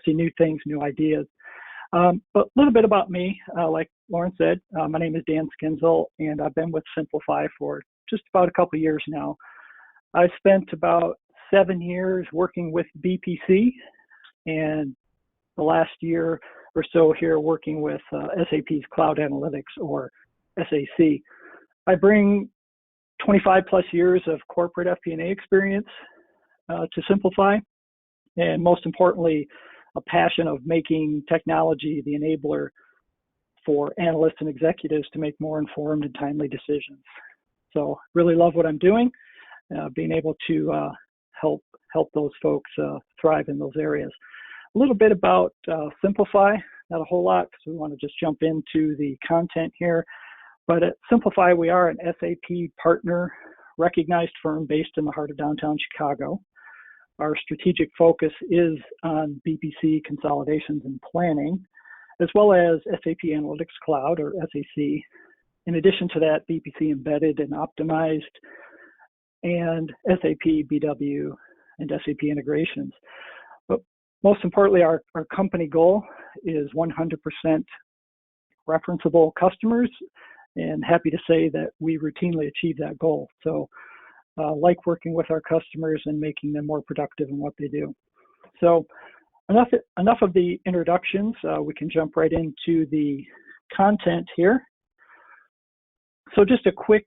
see new things, new ideas. But a little bit about me, like Lauren said, my name is Dan Skinzel, and I've been with Simplify for just about a couple of years now. I spent about 7 years working with BPC, and the last year or so here working with SAP's Cloud Analytics, or SAC. I bring 25 plus years of corporate FP&A experience to Simplify, and most importantly, a passion of making technology the enabler for analysts and executives to make more informed and timely decisions. So really love what I'm doing, being able to help those folks thrive in those areas. A little bit about Simplify, not a whole lot because we want to just jump into the content here. But at Simplify, we are an SAP partner recognized firm based in the heart of downtown Chicago. Our strategic focus is on BPC consolidations and planning, as well as SAP Analytics Cloud, or SAC. In addition to that, BPC Embedded and Optimized, and SAP BW and SAP integrations. But most importantly, our company goal is 100% referenceable customers, and happy to say that we routinely achieve that goal. So like working with our customers and making them more productive in what they do. So enough of the introductions. We can jump right into the content here. So just a quick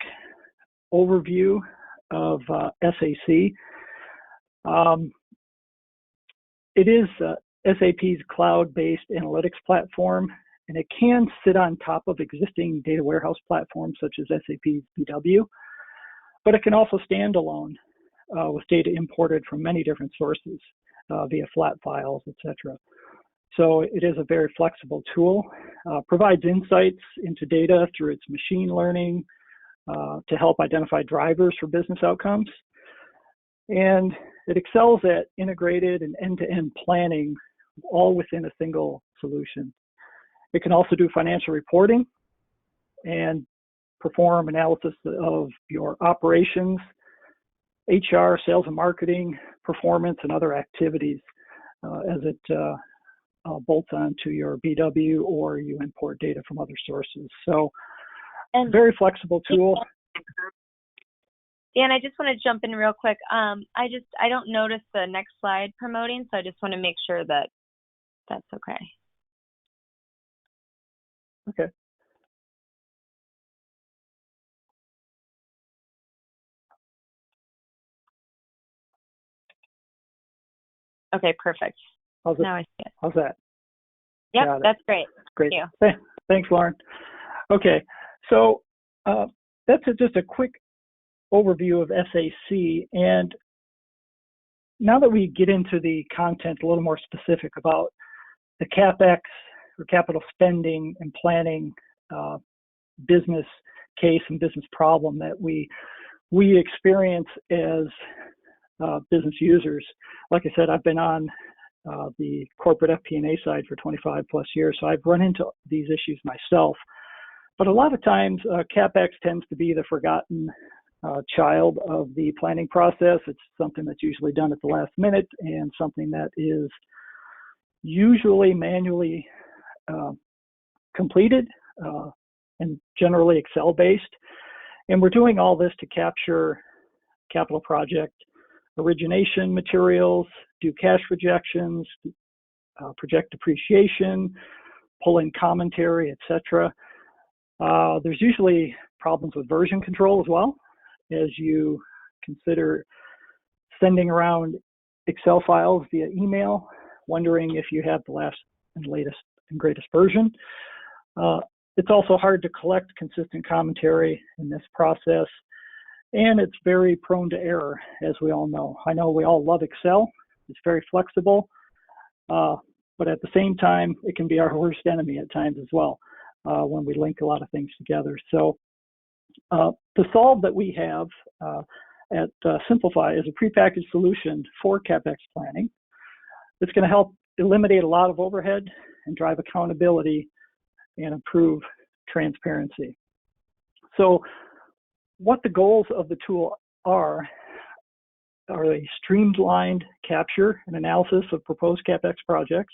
overview of SAC. It is SAP's cloud-based analytics platform, and it can sit on top of existing data warehouse platforms such as SAP's BW, but it can also stand alone with data imported from many different sources via flat files, etc. So it is a very flexible tool, provides insights into data through its machine learning to help identify drivers for business outcomes. And it excels at integrated and end-to-end planning, all within a single solution. It can also do financial reporting and perform analysis of your operations, HR, sales and marketing, performance, and other activities as it bolts onto your BW or you import data from other sources. So, very flexible tool. Dan, I just want to jump in real quick. I don't notice the next slide promoting, so I just want to make sure that that's okay. Okay. Okay, perfect. Now I see it. How's that? Yep, that's great. Great. Thank you. Thanks, Lauren. Okay, so that's just a quick overview of SAC. And now that we get into the content a little more specific about the CapEx, or capital spending and planning business case and business problem that we experience as business users. Like I said, I've been on the corporate FP&A side for 25 plus years, so I've run into these issues myself. But a lot of times, CapEx tends to be the forgotten child of the planning process. It's something that's usually done at the last minute and something that is usually manually completed and generally Excel-based. And we're doing all this to capture capital project origination materials, do cash projections, project depreciation, pull in commentary, etc. There's usually problems with version control as well, as you consider sending around Excel files via email, wondering if you have the last and latest and greatest version. It's also hard to collect consistent commentary in this process, and it's very prone to error, as we all know. I know we all love Excel. It's very flexible, but at the same time, it can be our worst enemy at times as well when we link a lot of things together. So the solve that we have at Simplify is a prepackaged solution for CapEx planning. It's going to help eliminate a lot of overhead and drive accountability and improve transparency. So what the goals of the tool are are a streamlined capture and analysis of proposed CapEx projects,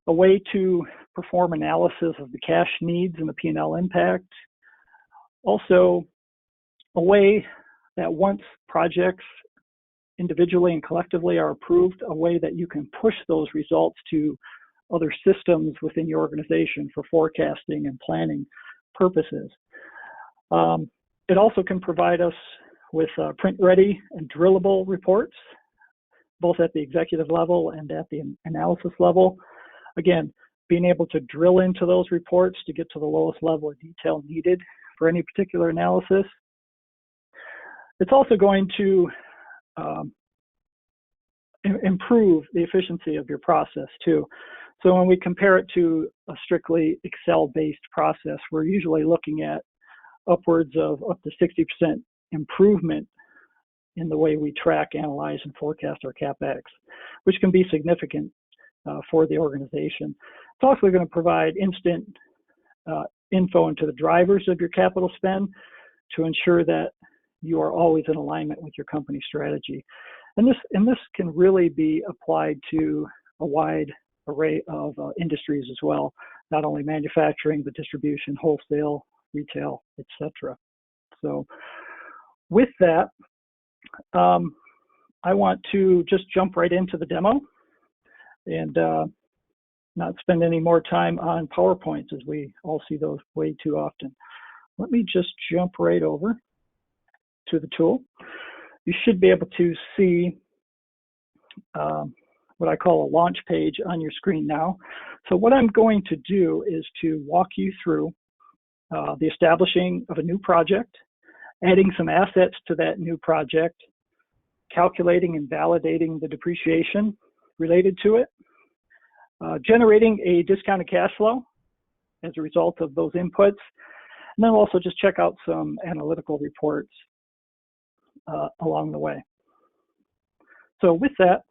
a way to perform analysis of the cash needs and the P&L impact. Also, a way that once projects individually and collectively are approved, a way that you can push those results to other systems within your organization for forecasting and planning purposes. It also can provide us with print-ready and drillable reports, both at the executive level and at the analysis level. Again, being able to drill into those reports to get to the lowest level of detail needed for any particular analysis. It's also going to improve the efficiency of your process too. So when we compare it to a strictly Excel-based process, we're usually looking at upwards of up to 60% improvement in the way we track, analyze, and forecast our CapEx, which can be significant for the organization. It's also going to provide instant info into the drivers of your capital spend to ensure that you are always in alignment with your company strategy. And this can really be applied to a wide array of industries as well, not only manufacturing, but distribution, wholesale, retail, etc. So with that, I want to just jump right into the demo and not spend any more time on PowerPoints, as we all see those way too often. Let me just jump right over to the tool. You should be able to see what I call a launch page on your screen now. So what I'm going to do is to walk you through the establishing of a new project, adding some assets to that new project, calculating and validating the depreciation related to it, generating a discounted cash flow as a result of those inputs, and then also just check out some analytical reports along the way. So with that,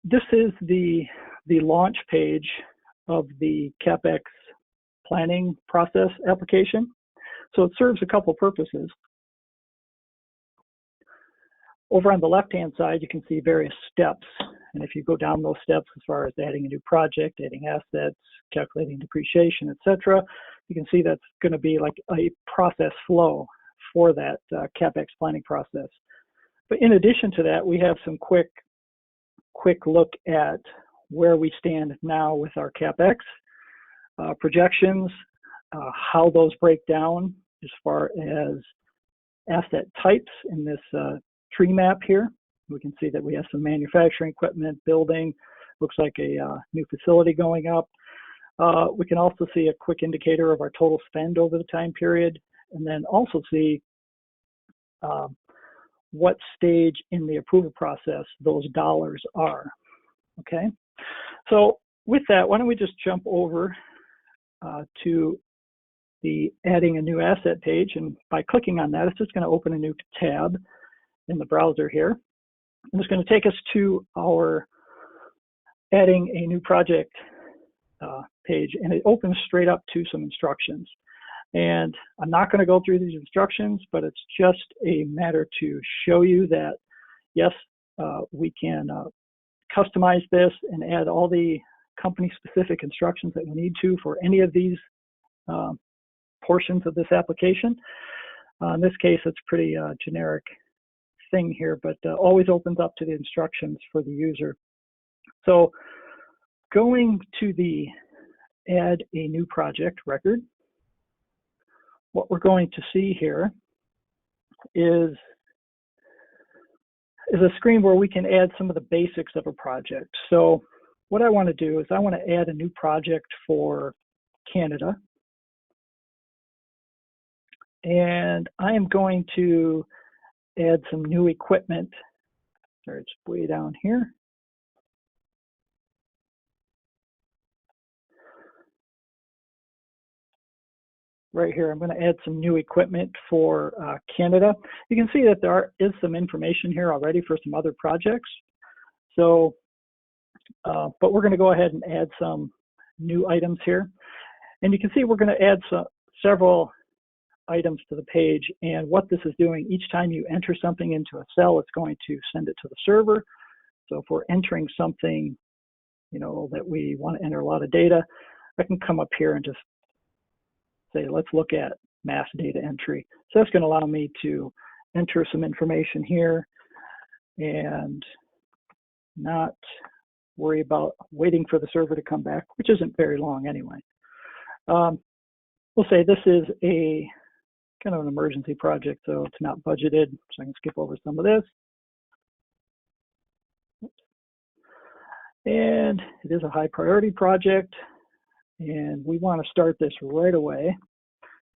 this is the launch page of the CapEx planning process application. So it serves a couple purposes. Over on the left-hand side, you can see various steps. And if you go down those steps as far as adding a new project, adding assets, calculating depreciation, etc., you can see that's going to be like a process flow for that CapEx planning process. But in addition to that, we have some quick look at where we stand now with our CapEx projections, how those break down as far as asset types in this tree map here. We can see that we have some manufacturing equipment, building, looks like a new facility going up. We can also see a quick indicator of our total spend over the time period, and then also see what stage in the approval process those dollars are. Okay, so with that, why don't we just jump over to the adding a new asset page, and by clicking on that, it's just going to open a new tab in the browser here. And it's going to take us to our adding a new project page, and it opens straight up to some instructions. And I'm not going to go through these instructions, but it's just a matter to show you that, yes, we can customize this and add all the company-specific instructions that we need to for any of these portions of this application. In this case, it's pretty generic thing here, but always opens up to the instructions for the user. So going to the add a new project record, what we're going to see here is a screen where we can add some of the basics of a project. So what I want to do is I want to add a new project for Canada. And I am going to add some new equipment. Sorry, it's way down here. Right here, I'm going to add some new equipment for Canada. You can see that there is some information here already for some other projects. So, but we're going to go ahead and add some new items here. And you can see we're going to add several items to the page. And what this is doing, each time you enter something into a cell, it's going to send it to the server. So if we're entering something, that we want to enter a lot of data, I can come up here and just say, let's look at mass data entry. So that's going to allow me to enter some information here and not worry about waiting for the server to come back, which isn't very long anyway. We'll say this is a kind of an emergency project, so it's not budgeted, so I can skip over some of this. And it is a high priority project, and we want to start this right away.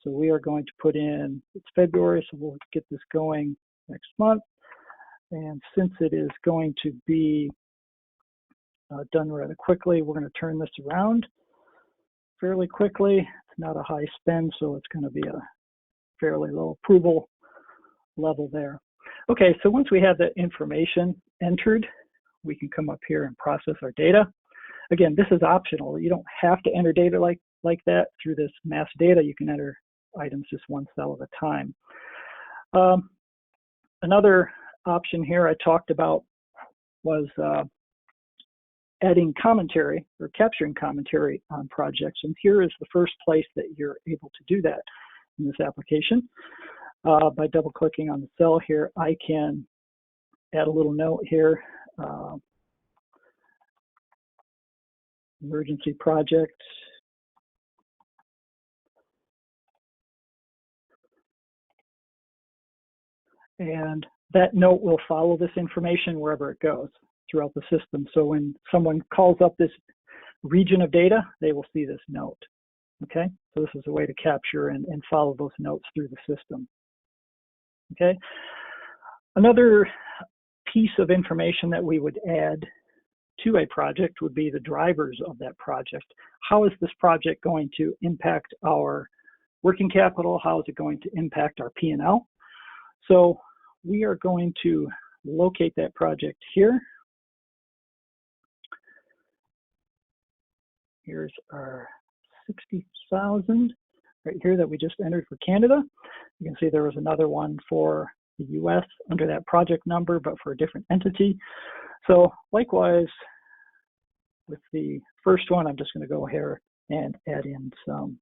So we are going to put in, it's February, so we'll get this going next month. And since it is going to be done rather quickly, we're going to turn this around fairly quickly. It's not a high spend, so it's going to be a fairly low approval level there. Okay, so once we have that information entered, we can come up here and process our data. Again, this is optional. You don't have to enter data like that through this mass data. You can enter items just one cell at a time. Another option here I talked about was adding commentary or capturing commentary on projects. And here is the first place that you're able to do that in this application. By double clicking on the cell here, I can add a little note here. Emergency project. And that note will follow this information wherever it goes throughout the system. So when someone calls up this region of data, they will see this note. Okay, so this is a way to capture and follow those notes through the system. Okay, another piece of information that we would add to a project would be the drivers of that project. How is this project going to impact our working capital? How is it going to impact our P&L? So we are going to locate that project here. Here's our 60,000 right here that we just entered for Canada. You can see there was another one for the US under that project number, but for a different entity. So likewise, with the first one, I'm just going to go here and add in some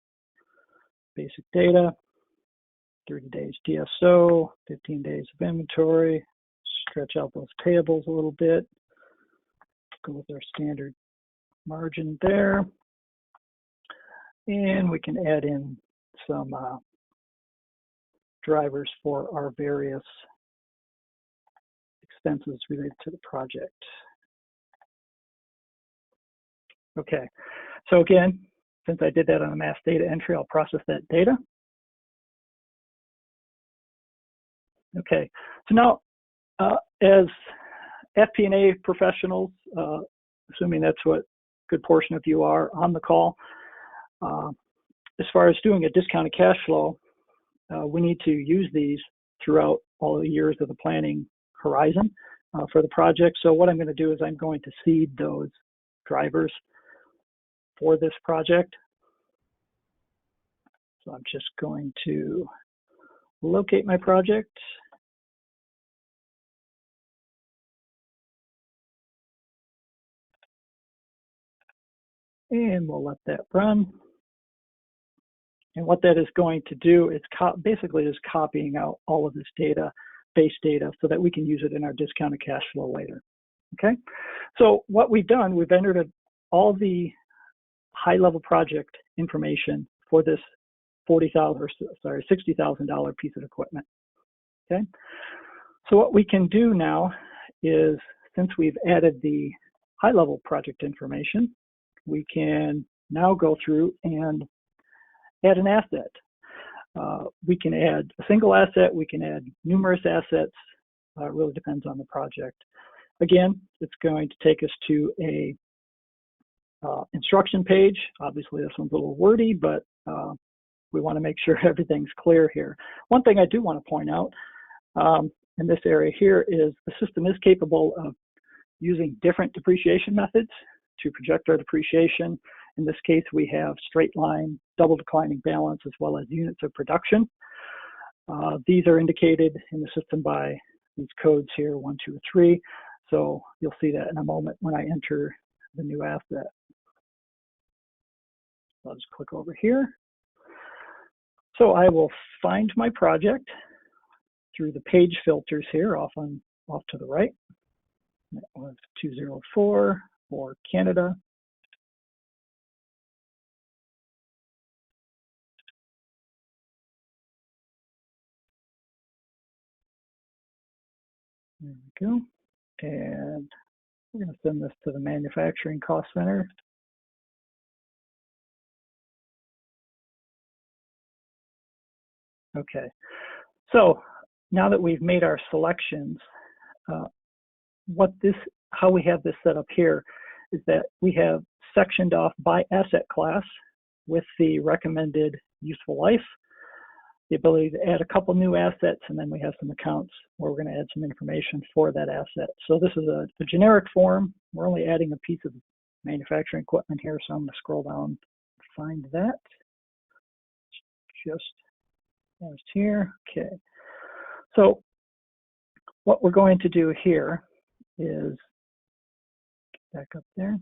basic data, 30 days DSO, 15 days of inventory, stretch out those payables a little bit, go with our standard margin there. And we can add in some drivers for our various expenses related to the project. Okay, so again, since I did that on a mass data entry, I'll process that data. Okay, so now as FP&A professionals, assuming that's what a good portion of you are on the call, as far as doing a discounted cash flow, we need to use these throughout all the years of the planning horizon for the project. So what I'm going to do is I'm going to seed those drivers for this project. So I'm just going to locate my project. And we'll let that run. And what that is going to do is basically is copying out all of this data, base data, so that we can use it in our discounted cash flow later. Okay, so what we've done, we've entered all the high-level project information for this $60,000 piece of equipment. Okay, so what we can do now is, since we've added the high-level project information, we can now go through and add an asset. We can add a single asset, we can add numerous assets. It really depends on the project. Again, it's going to take us to a instruction page. Obviously, this one's a little wordy, but we want to make sure everything's clear here. One thing I do want to point out in this area here is the system is capable of using different depreciation methods to project our depreciation. In this case, we have straight line, double declining balance, as well as units of production. These are indicated in the system by these codes here, 1, 2, 3. So you'll see that in a moment when I enter the new asset. I'll just click over here. So I will find my project through the page filters here off to the right. That was 204 for Canada. There we go. And we're going to send this to the manufacturing cost center. Okay, so now that we've made our selections, how we have this set up here is that we have sectioned off by asset class with the recommended useful life, the ability to add a couple new assets, and then we have some accounts where we're going to add some information for that asset. So this is a generic form. We're only adding a piece of manufacturing equipment here, so I'm going to scroll down and find that. Just here. Okay. So what we're going to do here is back up there.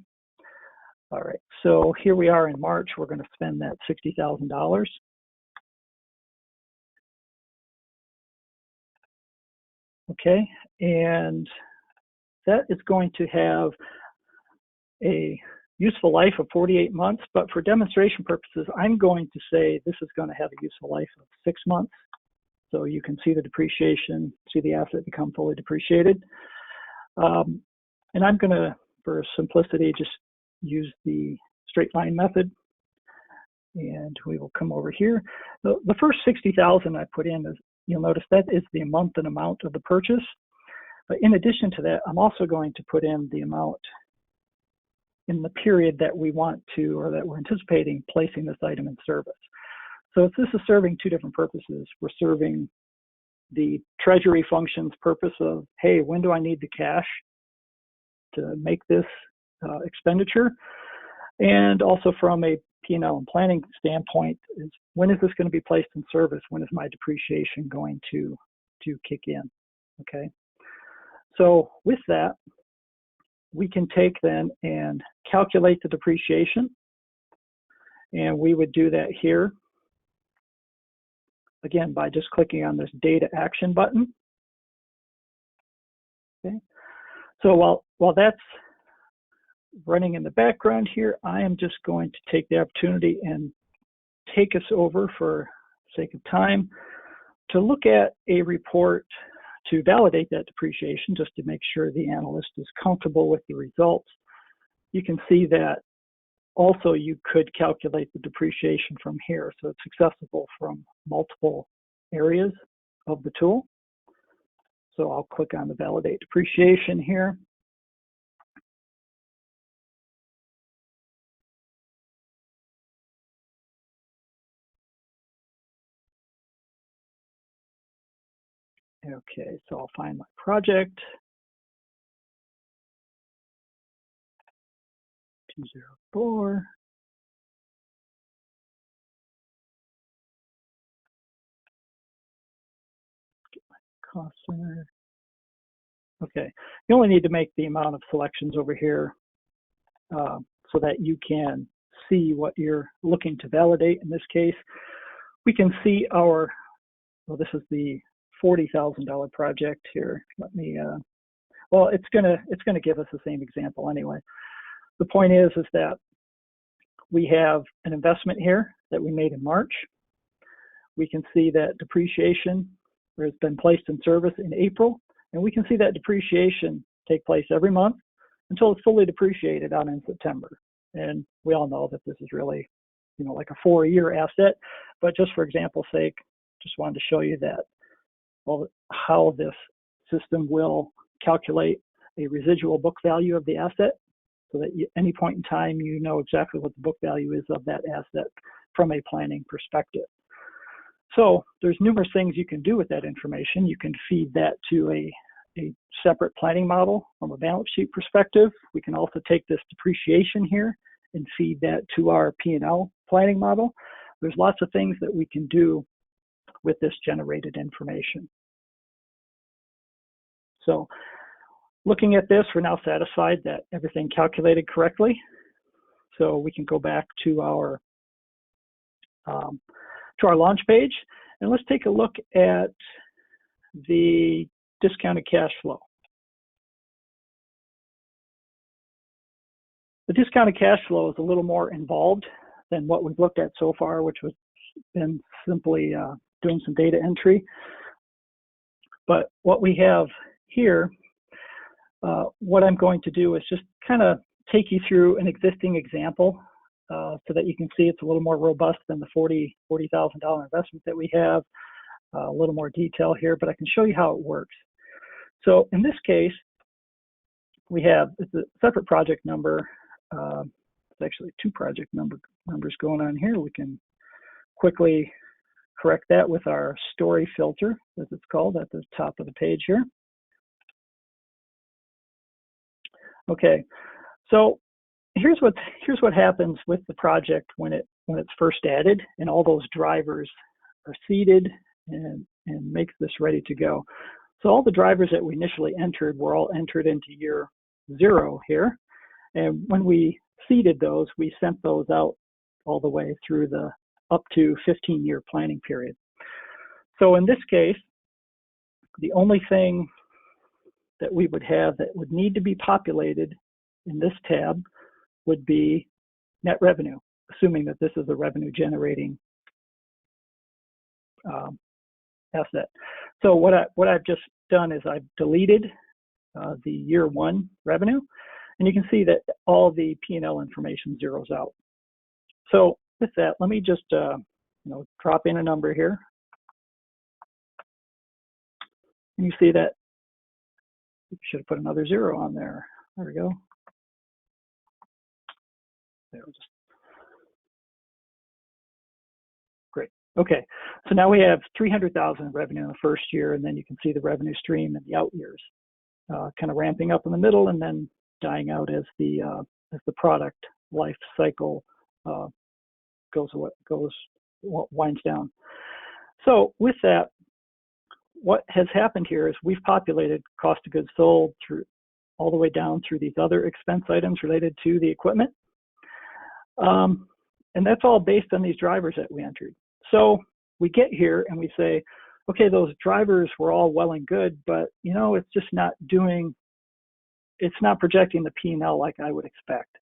All right. So here we are in March. We're going to spend that $60,000. Okay. And that is going to have a useful life of 48 months, but for demonstration purposes, I'm going to say this is going to have a useful life of 6 months. So you can see the depreciation, see the asset become fully depreciated. And I'm going to, for simplicity, just use the straight line method. And we will come over here. The first 60,000 I put in is, you'll notice that is the month and amount of the purchase. But in addition to that, I'm also going to put in the amount in the period that we want to, or that we're anticipating placing this item in service. So this is serving two different purposes. We're serving the treasury functions purpose of, hey, when do I need the cash to make this expenditure? And also from a P&L and planning standpoint, is when is this going to be placed in service? When is my depreciation going to kick in? Okay. So with that, we can take then and calculate the depreciation. And we would do that here, again, by just clicking on this data action button. Okay. So while that's running in the background here, I am just going to take the opportunity and take us over, for sake of time, to look at a report to validate that depreciation, just to make sure the analyst is comfortable with the results. You can see that also you could calculate the depreciation from here. So it's accessible from multiple areas of the tool. So I'll click on the validate depreciation here. Okay, so I'll find my project. 204. Get my cost center. Okay, you only need to make the amount of selections over here so that you can see what you're looking to validate. In this case, we can see our, well, this is the $40,000 project here. Let me, well, it's gonna give us the same example anyway. The point is that we have an investment here that we made in March. We can see that depreciation has been placed in service in April, and we can see that depreciation take place every month until it's fully depreciated out in September. And we all know that this is really, you know, like a 4-year asset, but just for example's sake, just wanted to show you that, well, how this system will calculate a residual book value of the asset, so that at any point in time, you know exactly what the book value is of that asset from a planning perspective. So there's numerous things you can do with that information. You can feed that to a separate planning model from a balance sheet perspective. We can also take this depreciation here and feed that to our P&L planning model. There's lots of things that we can do with this generated information. So looking at this, we're now satisfied that everything calculated correctly. So we can go back to our launch page, and let's take a look at the discounted cash flow. The discounted cash flow is a little more involved than what we've looked at so far, which was been simply doing some data entry. But what we have here, what I'm going to do is just kind of take you through an existing example so that you can see it's a little more robust than the $40,000 investment that we have. A little more detail here, but I can show you how it works. So in this case, we have, it's a separate project number. It's actually two project numbers going on here. We can quickly correct that with our story filter, as it's called, at the top of the page here. Okay, so here's what happens with the project when it's first added and all those drivers are seeded and makes this ready to go. So all the drivers that we initially entered were all entered into year 0 here. And when we seeded those, we sent those out all the way through the up to 15-year planning period. So in this case, the only thing that we would have that would need to be populated in this tab would be net revenue, assuming that this is a revenue generating asset. So what I've just done is I've deleted the year 1 revenue, and you can see that all the P&L information zeroes out. So with that, let me just drop in a number here, and you see that you should have put another 0 on there. There we go. There we just great. Okay, so now we have $300,000 revenue in the first year, and then you can see the revenue stream in the out years, kind of ramping up in the middle and then dying out as the product life cycle winds down. So with that, what has happened here is we've populated cost of goods sold through all the way down through these other expense items related to the equipment. And that's all based on these drivers that we entered. So we get here and we say, okay, those drivers were all well and good, but it's just not it's not projecting the P&L like I would expect.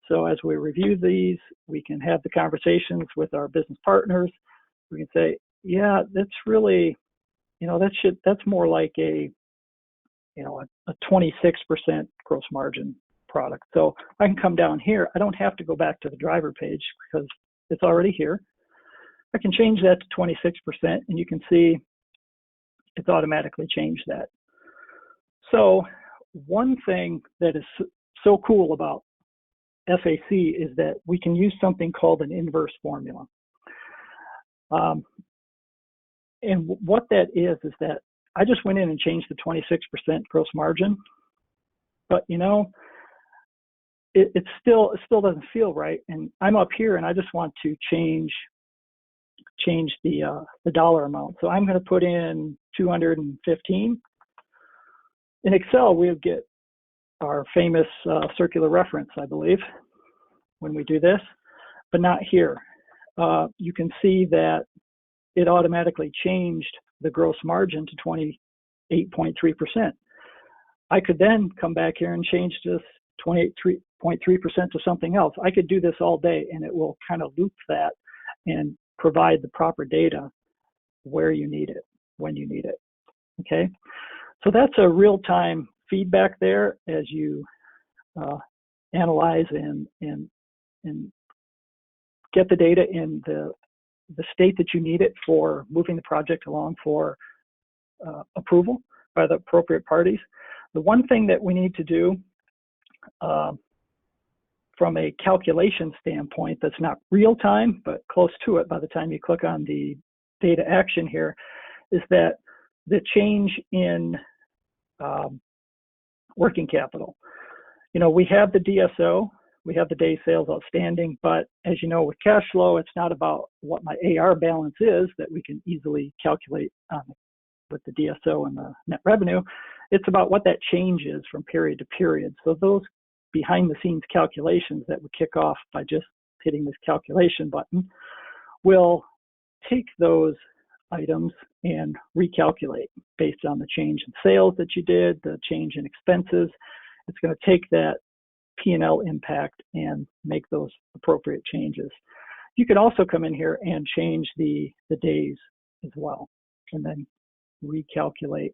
So as we review these, we can have the conversations with our business partners. We can say, yeah, that's really, that's more like a 26% gross margin product. So I can come down here. I don't have to go back to the driver page because it's already here. I can change that to 26%, and you can see it's automatically changed that. So one thing that is so cool about FAC is that we can use something called an inverse formula. And what that is that I just went in and changed the 26% gross margin, but it still doesn't feel right. And I'm up here and I just want to change the dollar amount. So I'm going to put in 215. In Excel, we'll get our famous circular reference, I believe, when we do this, but not here. You can see that it automatically changed the gross margin to 28.3%. I could then come back here and change this 28.3% to something else. I could do this all day, and it will kind of loop that and provide the proper data where you need it, when you need it. Okay, so that's a real-time feedback there as you analyze and get the data in the state that you need it for moving the project along for approval by the appropriate parties. The one thing that we need to do from a calculation standpoint that's not real time, but close to it by the time you click on the data action here, is that the change in working capital. We have the DSO, we have the day sales outstanding, but as you know, with cash flow, it's not about what my AR balance is that we can easily calculate with the DSO and the net revenue. It's about what that change is from period to period. So those behind the scenes calculations that we kick off by just hitting this calculation button will take those items and recalculate based on the change in sales that you did, the change in expenses. It's going to take that P&L impact and make those appropriate changes. You can also come in here and change the days as well, and then recalculate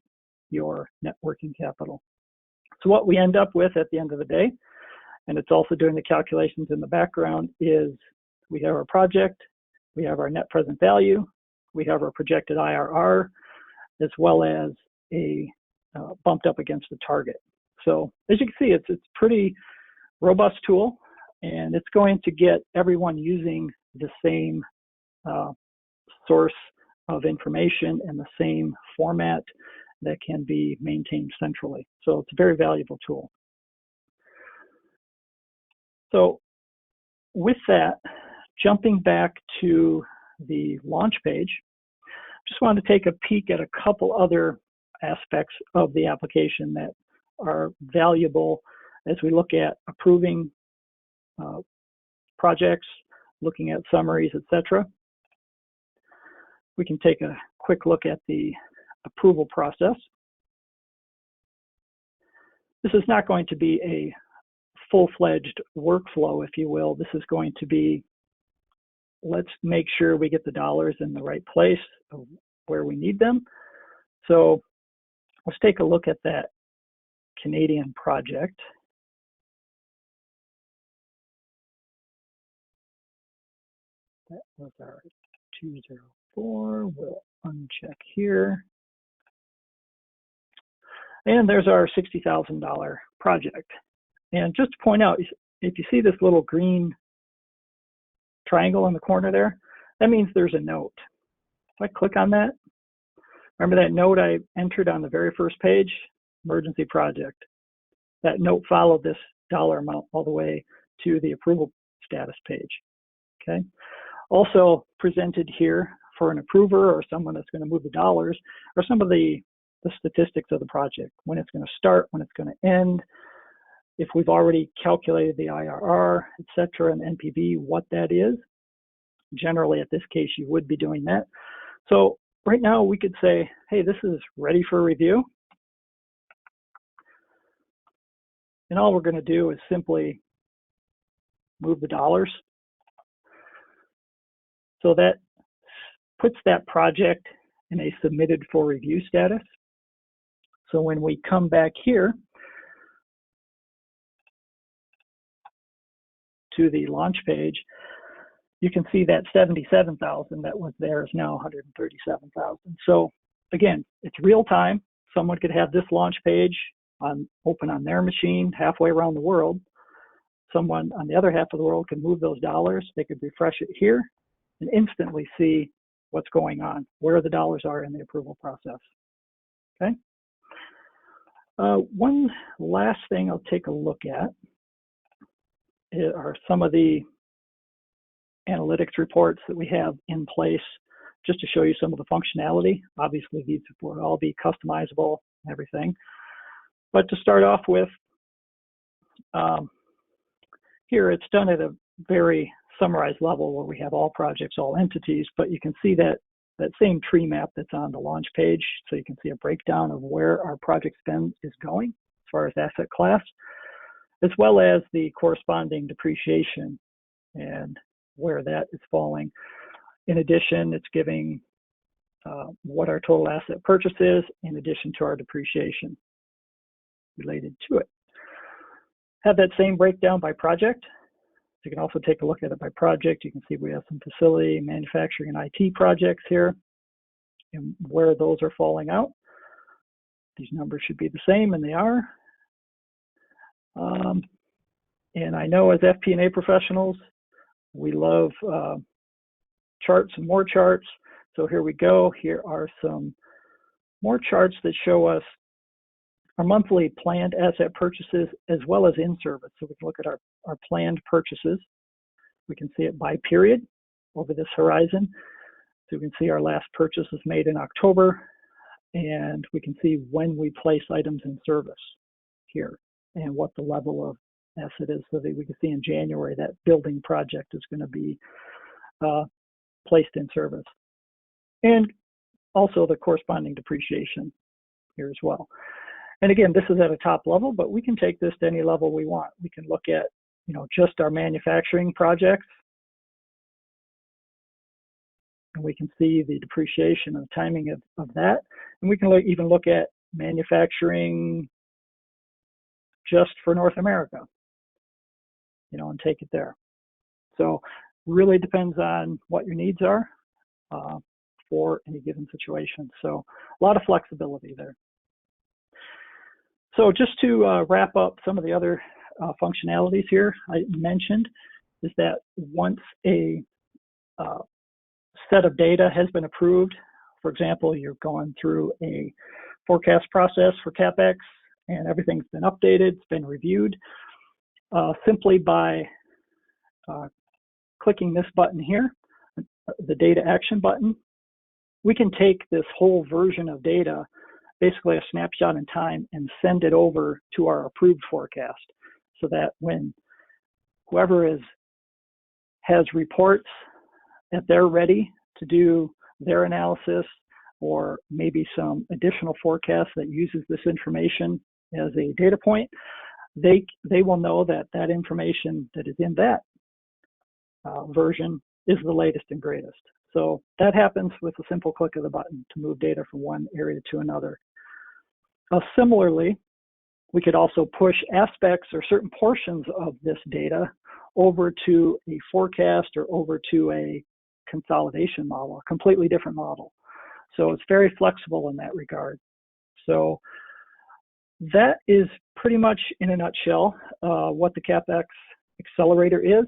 your net working capital. So what we end up with at the end of the day, and it's also doing the calculations in the background, is we have our project, we have our net present value, we have our projected IRR, as well as a bumped up against the target. So as you can see, it's pretty robust tool, and it's going to get everyone using the same source of information and the same format that can be maintained centrally. So it's a very valuable tool. So with that, jumping back to the launch page, just wanted to take a peek at a couple other aspects of the application that are valuable as we look at approving projects, looking at summaries, etc. We can take a quick look at the approval process. This is not going to be a full-fledged workflow, if you will. This is going to be, let's make sure we get the dollars in the right place where we need them. So let's take a look at that Canadian project. That was our 204. We'll uncheck here. And there's our $60,000 project. And just to point out, if you see this little green triangle in the corner there, that means there's a note. If I click on that, remember that note I entered on the very first page? Emergency project. That note followed this dollar amount all the way to the approval status page. Okay. Also presented here for an approver or someone that's going to move the dollars are some of the statistics of the project, when it's going to start, when it's going to end, if we've already calculated the IRR, et cetera, and NPV, what that is. Generally, at this case, you would be doing that. So right now we could say, hey, this is ready for review. And all we're going to do is simply move the dollars. So that puts that project in a submitted for review status. So when we come back here to the launch page, you can see that 77,000 that was there is now 137,000. So again, it's real time. Someone could have this launch page open on their machine halfway around the world. Someone on the other half of the world can move those dollars. They could refresh it here and instantly see what's going on, where the dollars are in the approval process. Okay. One last thing I'll take a look at are some of the analytics reports that we have in place, just to show you some of the functionality. Obviously, these will all be customizable and everything. But to start off with, here it's done at a very summarized level where we have all projects, all entities, but you can see that same tree map that's on the launch page. So you can see a breakdown of where our project spend is going as far as asset class, as well as the corresponding depreciation and where that is falling. In addition, it's giving what our total asset purchase is in addition to our depreciation related to it. Have that same breakdown by project. You can also take a look at it by project. You can see we have some facility, manufacturing, and IT projects here and where those are falling out. These numbers should be the same, and they are. And I know as FP&A professionals, we love charts and more charts. So here we go. Here are some more charts that show us our monthly planned asset purchases as well as in service. So we can look at our planned purchases. We can see it by period over this horizon. So we can see our last purchase was made in October, and we can see when we place items in service here and what the level of asset is, so that we can see in January that building project is going to be placed in service. And also the corresponding depreciation here as well. And again, this is at a top level, but we can take this to any level we want. We can look at, just our manufacturing projects, and we can see the depreciation and the timing of that. And we can even look at manufacturing just for North America, and take it there. So really depends on what your needs are for any given situation. So a lot of flexibility there. So just to wrap up some of the other functionalities here I mentioned, is that once a set of data has been approved, for example, you're going through a forecast process for CapEx and everything's been updated, it's been reviewed, simply by clicking this button here, the data action button, we can take this whole version of data, basically a snapshot in time, and send it over to our approved forecast, so that when whoever has reports that they're ready to do their analysis, or maybe some additional forecast that uses this information as a data point, they will know that that information that is in that version is the latest and greatest. So that happens with a simple click of the button to move data from one area to another. Similarly, we could also push aspects or certain portions of this data over to a forecast or over to a consolidation model, a completely different model. So it's very flexible in that regard. So that is pretty much in a nutshell what the CapEx accelerator is.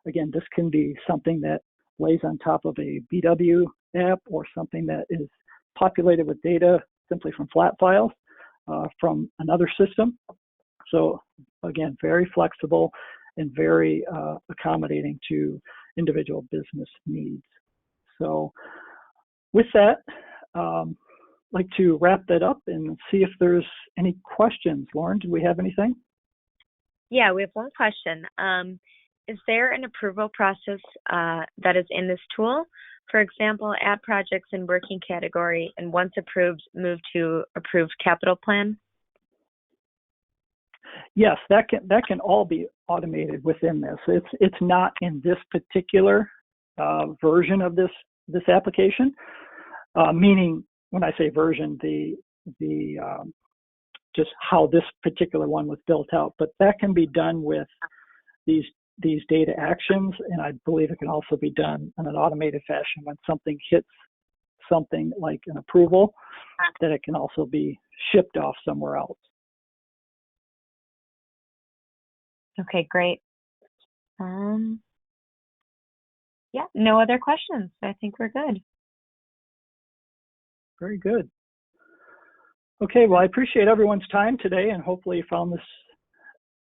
Again, this can be something that lays on top of a BW app, or something that is populated with data simply from flat files from another system. So again, very flexible and very accommodating to individual business needs. So with that, I'd like to wrap that up and see if there's any questions. Lauren, do we have anything? Yeah, we have one question. Is there an approval process that is in this tool? For example, add projects in working category, and once approved, move to approved capital plan? Yes, that can all be automated within this. It's not in this particular version of this application. Meaning, when I say version, the just how this particular one was built out. But that can be done with these data actions, and I believe it can also be done in an automated fashion when something hits something like an approval, that it can also be shipped off somewhere else. Okay, great. Yeah, no other questions. I think we're good. Very good. Okay, well, I appreciate everyone's time today, and hopefully you found this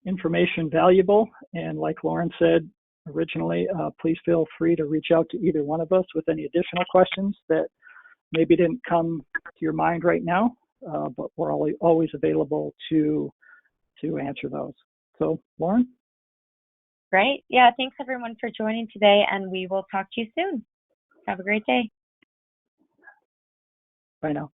information valuable. And like Lauren said originally, please feel free to reach out to either one of us with any additional questions that maybe didn't come to your mind right now, but we're always available to answer those. So, Lauren? Great. Yeah, thanks everyone for joining today, and we will talk to you soon. Have a great day. Bye now.